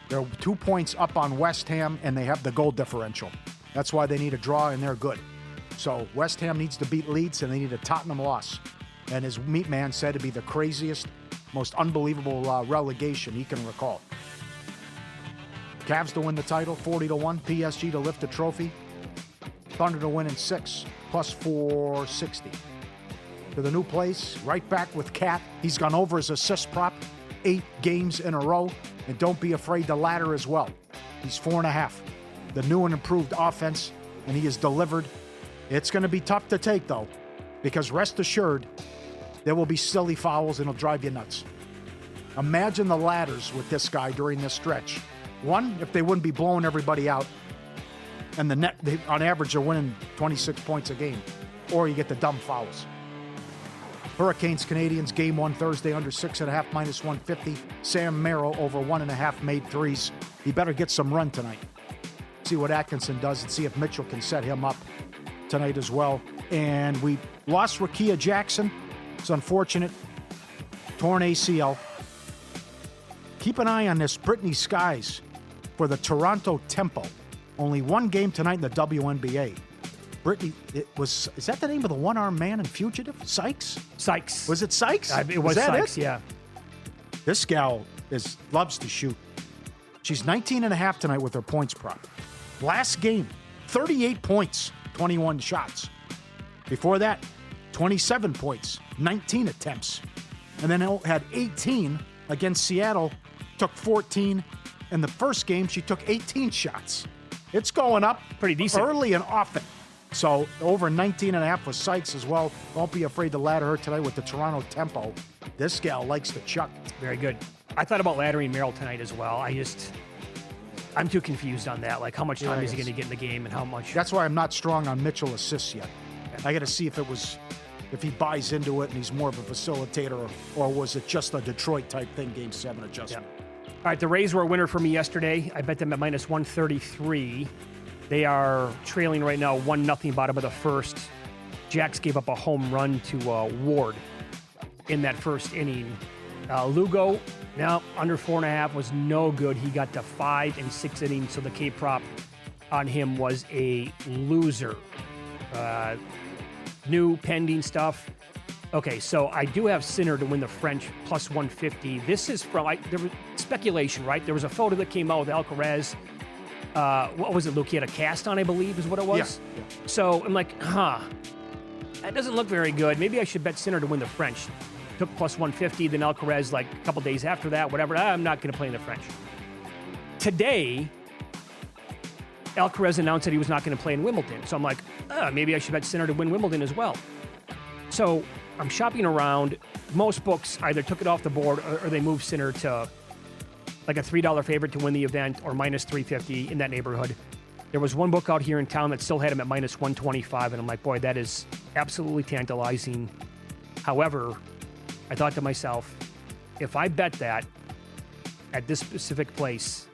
They're 2 points up on West Ham, and they have the goal differential. That's why they need a draw, and they're good. So West Ham needs to beat Leeds, and they need a Tottenham loss. And as Meatman said, it'd be the craziest, most unbelievable relegation he can recall. Cavs to win the title, 40-1. PSG to lift the trophy. Thunder to win in 6, plus 460. To the new place, right back with Cat. He's gone over his assist prop 8 games in a row. And don't be afraid to ladder as well. He's 4.5. The new and improved offense, and he has delivered. It's going to be tough to take, though, because rest assured, there will be silly fouls and it'll drive you nuts. Imagine the ladders with this guy during this stretch. One, if they wouldn't be blowing everybody out, and the net, on average, they're winning 26 points a game, or you get the dumb fouls. Hurricanes, Canadians, game 1 Thursday, under 6.5, minus 150. Sam Merrill over 1.5 made threes. He better get some run tonight. See what Atkinson does and see if Mitchell can set him up tonight as well. And we lost Rakia Jackson. It's unfortunate. Torn ACL. Keep an eye on this Brittany Skies for the Toronto Tempo. Only one game tonight in the WNBA. Brittany, is that the name of the one-armed man in Fugitive? Sykes? Sykes. Was it Sykes? It was Sykes, yeah. This gal loves to shoot. She's 19.5 tonight with her points prop. Last game, 38 points, 21 shots. Before that, 27 points, 19 attempts. And then had 18 against Seattle, took 14. In the first game, she took 18 shots. It's going up pretty decent early and often. So over 19.5 with Sykes as well. Don't be afraid to ladder her tonight with the Toronto Tempo. This gal likes to chuck. Very good. I thought about laddering Merrill tonight as well. I'm too confused on that. Like, how much time is he going to get in the game and how much? That's why I'm not strong on Mitchell assists yet. I got to see if he buys into it and he's more of a facilitator, or was it just a Detroit type thing, game 7 adjustment. Yeah. All right, the Rays were a winner for me yesterday. I bet them at minus 133. They are trailing right now 1-0 bottom of the first. Jax gave up a home run to Ward in that first inning. Lugo, now under 4.5, was no good. He got to 5 in 6 innings, so the K-prop on him was a loser. New pending stuff. Okay, so I do have Sinner to win the French plus 150. This is from, there was speculation, right? There was a photo that came out with Alcaraz. What was it, Luke? He had a cast on, I believe, is what it was? Yeah. So I'm like, that doesn't look very good. Maybe I should bet Sinner to win the French. Took plus 150, then Alcaraz, like a couple days after that, whatever. I'm not going to play in the French. Today, Alcaraz announced that he was not going to play in Wimbledon. So I'm like, maybe I should bet Sinner to win Wimbledon as well. So I'm shopping around. Most books either took it off the board or they moved Sinner to like a $3 favorite to win the event or minus 350 in that neighborhood. There was one book out here in town that still had him at minus 125, and I'm like, boy, that is absolutely tantalizing. However, I thought to myself, if I bet that at this specific place,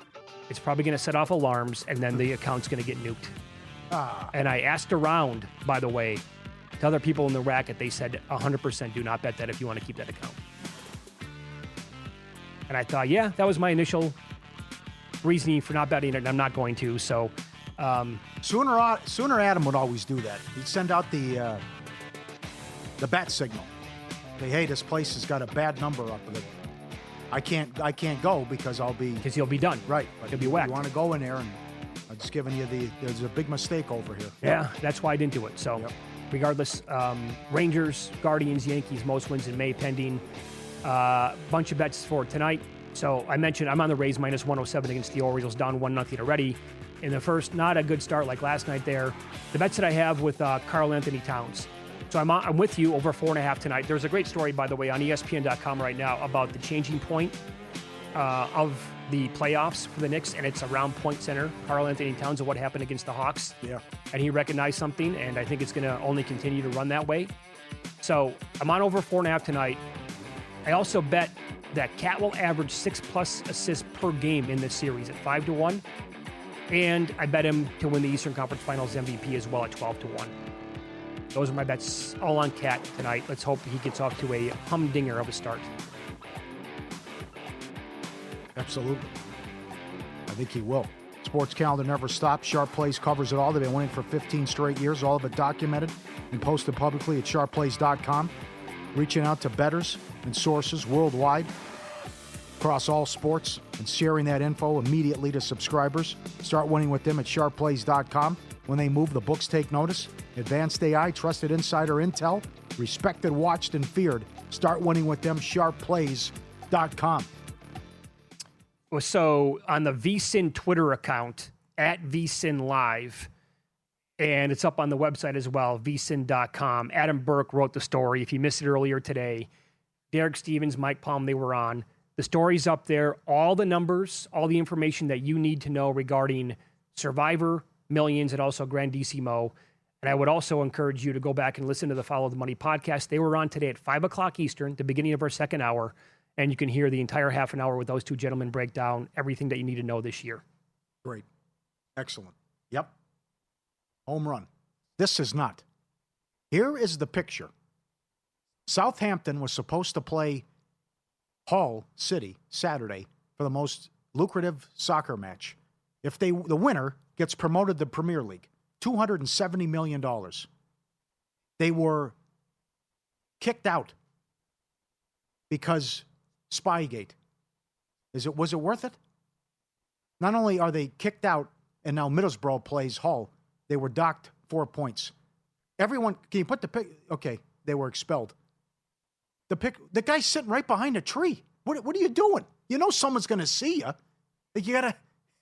it's probably going to set off alarms, and then the account's going to get nuked. And I asked around, by the way, to other people in the racket. They said 100% do not bet that if you want to keep that account. And I thought, yeah, that was my initial reasoning for not betting it, and I'm not going to. So sooner Adam would always do that. He'd send out the the bat signal. Say, hey, this place has got a bad number up with it. I can't go because you'll be done. Right. But you'll be whacked. You want to go in there, and I'm just giving you there's a big mistake over here. Yeah, that's why I didn't do it. So regardless, Rangers, Guardians, Yankees, most wins in May pending. Bunch of bets for tonight. So I mentioned I'm on the Rays minus 107 against the Orioles, down 1-0 already. In the first, not a good start like last night there. The bets that I have with Karl Anthony Towns. So I'm with you over 4.5 tonight. There's a great story, by the way, on ESPN.com right now about the changing point of the playoffs for the Knicks, and it's around Point Center. Karl Anthony Towns and what happened against the Hawks. Yeah. And he recognized something, and I think it's going to only continue to run that way. So I'm on over 4.5 tonight. I also bet that Cat will average 6+ assists per game in this series at 5-1. And I bet him to win the Eastern Conference Finals MVP as well at 12-1. Those are my bets all on Cat tonight. Let's hope he gets off to a humdinger of a start. Absolutely. I think he will. Sports calendar never stops. Sharp Plays covers it all. They've been winning for 15 straight years, all of it documented and posted publicly at sharpplays.com. Reaching out to bettors and sources worldwide across all sports and sharing that info immediately to subscribers. Start winning with them at sharpplays.com. When they move, the books take notice. Advanced AI, trusted insider intel, respected, watched, and feared. Start winning with them, sharpplays.com. So on the VSiN Twitter account, at VSiN Live, and it's up on the website as well, vsin.com. Adam Burke wrote the story. If you missed it earlier today, Derek Stevens, Mike Palm, they were on. The story's up there. All the numbers, all the information that you need to know regarding Survivor, Millions, and also Grandissimo. And I would also encourage you to go back and listen to the Follow the Money podcast. They were on today at 5 o'clock Eastern, the beginning of our second hour. And you can hear the entire half an hour with those two gentlemen break down everything that you need to know this year. Great. Excellent. Yep. Home run. This is not. Here is the picture. Southampton was supposed to play Hull City Saturday for the most lucrative soccer match. If the winner gets promoted to the Premier League, $270 million. They were kicked out because Spygate. Was it worth it? Not only are they kicked out, and now Middlesbrough plays Hull, they were docked 4 points. Everyone, can you put the pic? Okay, they were expelled. The guy's sitting right behind a tree. What are you doing? You know someone's going to see you.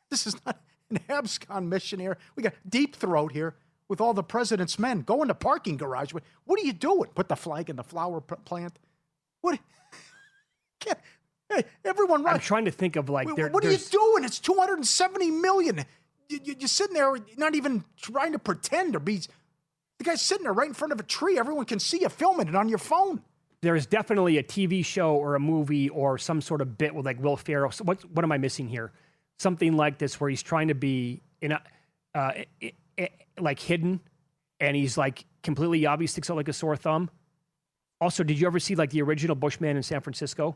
This is not an abscon mission here. We got Deep Throat here with all the president's men. Go in the parking garage. What are you doing? Put the flag in the flower plant? Hey, everyone, right? I'm trying to think of what are you doing? It's $270 million. You're sitting there, not even trying to pretend or be. The guy's sitting there right in front of a tree. Everyone can see you filming it on your phone. There's definitely a TV show or a movie or some sort of bit with like Will Ferrell. So what am I missing here? Something like this where he's trying to be like hidden, and he's like completely obvious, sticks out like a sore thumb. Also, did you ever see like the original Bushman in San Francisco?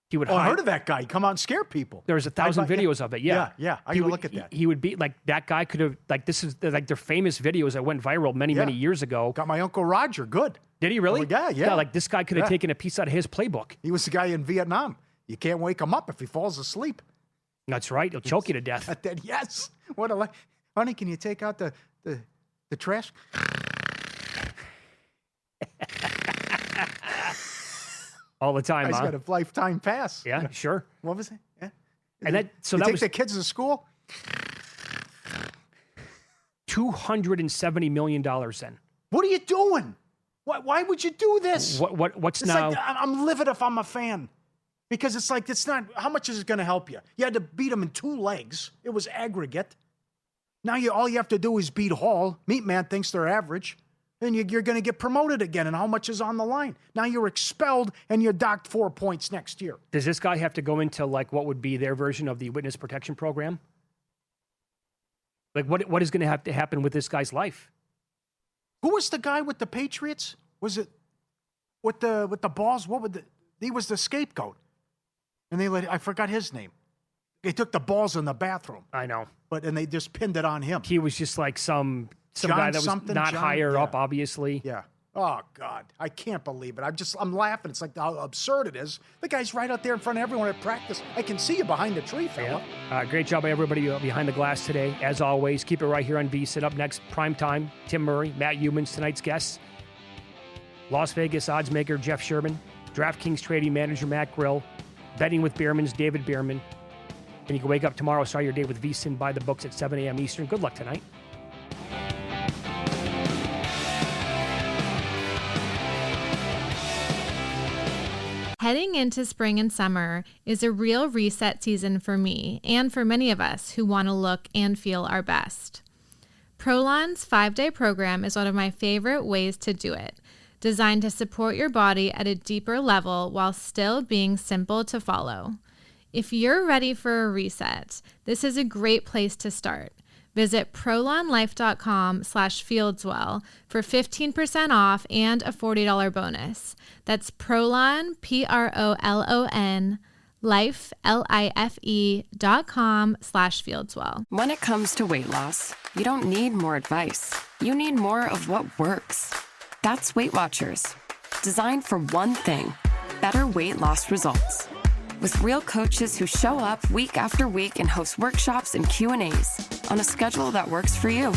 He would. I heard of that guy. Come out and scare people. There's 1,000 videos of it. Yeah. I gotta look at that. He would be like that guy could have like this is like their famous videos that went viral many years ago. Got my Uncle Roger. Good. Did he really? Oh, yeah. Like this guy could have taken a piece out of his playbook. He was the guy in Vietnam. You can't wake him up if he falls asleep. That's right. He'll choke you to death. Yes. Honey, can you take out the trash? All the time, He's got a lifetime pass. Yeah, sure. What was it? Yeah. And that take the kids to school? $270 million then. What are you doing? Why would you do this? What's it's now? Like, I'm livid if I'm a fan. Because it's like, it's not, how much is it going to help you? You had to beat them in 2 legs. It was aggregate. Now all you have to do is beat Hall. Meat Man thinks they're average. And you're going to get promoted again. And how much is on the line? Now you're expelled and you're docked 4 points next year. Does this guy have to go into like what would be their version of the witness protection program? Like what is going to have to happen with this guy's life? Who was the guy with the Patriots? Was it with the balls? He was the scapegoat. And I forgot his name. They took the balls in the bathroom. I know. And they just pinned it on him. He was just like some guy that was not higher up, obviously. Yeah. Oh, God. I can't believe it. I'm laughing. It's like how absurd it is. The guy's right out there in front of everyone at practice. I can see you behind the tree, fella. Yeah. Great job by everybody behind the glass today. As always, keep it right here on VSiN. Up next, prime time, Tim Murray, Matt Humans, tonight's guests. Las Vegas odds maker Jeff Sherman, DraftKings trading manager Matt Grill, betting with Bierman's David Bierman. And you can wake up tomorrow, start your day with VSiN by the books at 7 a.m. Eastern. Good luck tonight. Heading into spring and summer is a real reset season for me and for many of us who want to look and feel our best. Prolon's 5-day program is one of my favorite ways to do it, designed to support your body at a deeper level while still being simple to follow. If you're ready for a reset, this is a great place to start. Visit prolonlife.com/fieldswell for 15% off and a $40 bonus. That's Prolon, PROLON, life, LIFE.com/fieldswell. When it comes to weight loss, you don't need more advice. You need more of what works. That's Weight Watchers, designed for one thing: better weight loss results. With real coaches who show up week after week and host workshops and Q&As on a schedule that works for you.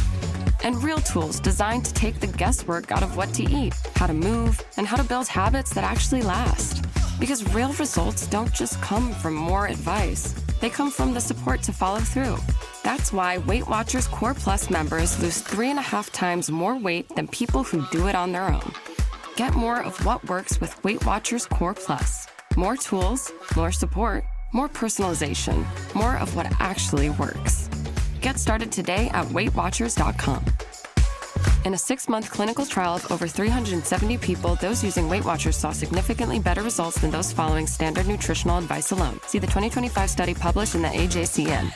And real tools designed to take the guesswork out of what to eat, how to move, and how to build habits that actually last. Because real results don't just come from more advice. They come from the support to follow through. That's why Weight Watchers Core Plus members lose 3.5 times more weight than people who do it on their own. Get more of what works with Weight Watchers Core Plus. More tools, more support, more personalization, more of what actually works. Get started today at WeightWatchers.com. In a 6-month clinical trial of over 370 people, those using Weight Watchers saw significantly better results than those following standard nutritional advice alone. See the 2025 study published in the AJCN.